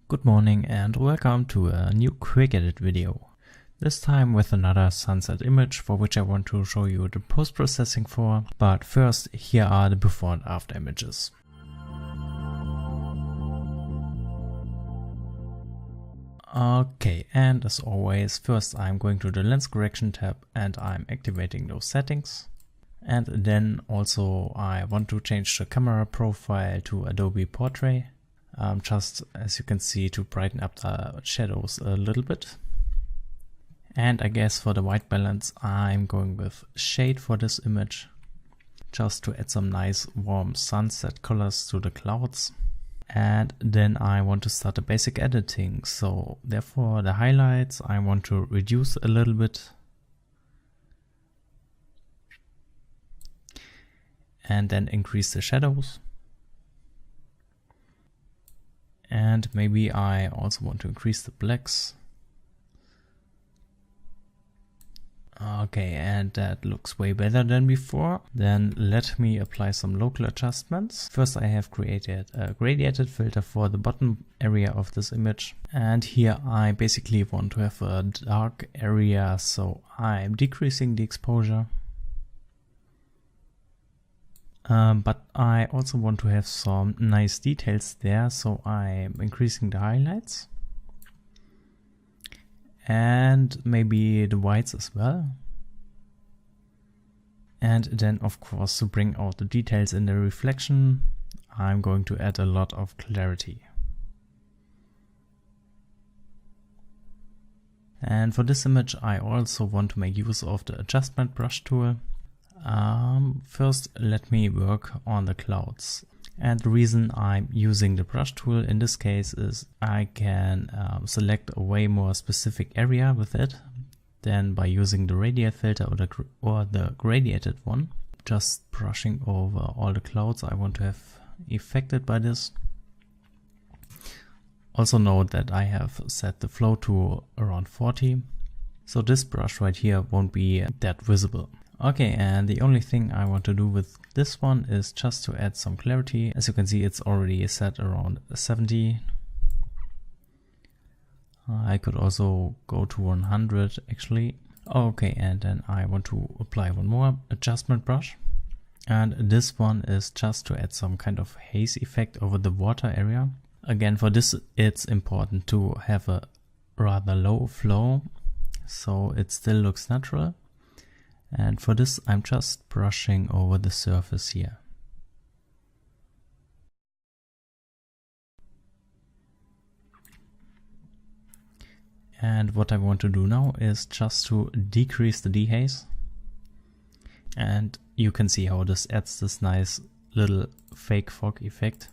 Good morning and welcome to a new quick edit video. This time with another sunset image for which I want to show you the post-processing for, but first here are the before and after images. Okay, and as always, first I'm going to the lens correction tab and I'm activating those settings. And then also I want to change the camera profile to Adobe Portrait. Just as you can see, to brighten up the shadows a little bit. And I guess for the white balance I'm going with shade for this image, just to add some nice warm sunset colors to the clouds. And then I want to start the basic editing, so therefore the highlights I want to reduce a little bit. And then increase the shadows. And maybe I also want to increase the blacks. Okay, and that looks way better than before. Then let me apply some local adjustments. First I have created a gradiated filter for the bottom area of this image. And here I basically want to have a dark area, so I'm decreasing the exposure. But I also want to have some nice details there, so I'm increasing the highlights. And maybe the whites as well. And then of course, to bring out the details in the reflection, I'm going to add a lot of clarity. And for this image I also want to make use of the adjustment brush tool. First let me work on the clouds, and the reason I'm using the brush tool in this case is I can select a way more specific area with it than by using the radial filter or the gradiated one. Just brushing over all the clouds I want to have affected by this. Also note that I have set the flow to around 40, so this brush right here won't be that visible. Okay, and the only thing I want to do with this one is just to add some clarity. As you can see, it's already set around 70. I could also go to 100 actually. Okay, and then I want to apply one more adjustment brush. And this one is just to add some kind of haze effect over the water area. Again, for this it's important to have a rather low flow, so it still looks natural. And for this I'm just brushing over the surface here. And what I want to do now is just to decrease the dehaze. And you can see how this adds this nice little fake fog effect.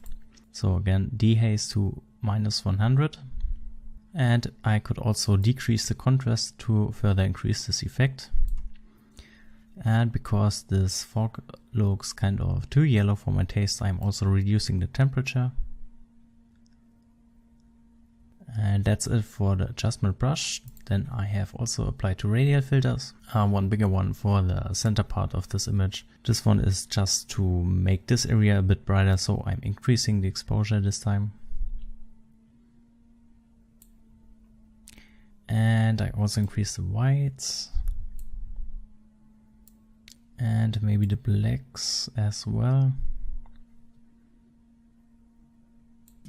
So again, dehaze to -100. And I could also decrease the contrast to further increase this effect. And because this fog looks kind of too yellow for my taste, I'm also reducing the temperature. And that's it for the adjustment brush. Then I have also applied two radial filters, one bigger one for the center part of this image. This one is just to make this area a bit brighter, so I'm increasing the exposure this time. And I also increase the whites. And maybe the blacks as well.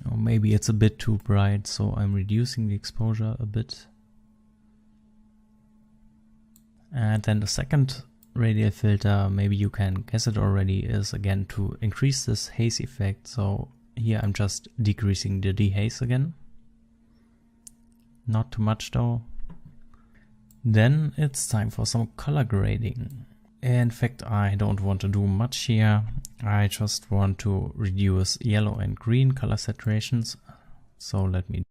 Or maybe it's a bit too bright, so I'm reducing the exposure a bit. And then the second radial filter, maybe you can guess it already, is again to increase this haze effect. So here I'm just decreasing the dehaze again. Not too much though. Then it's time for some color grading. In fact, I don't want to do much here. I just want to reduce yellow and green color saturations. So let me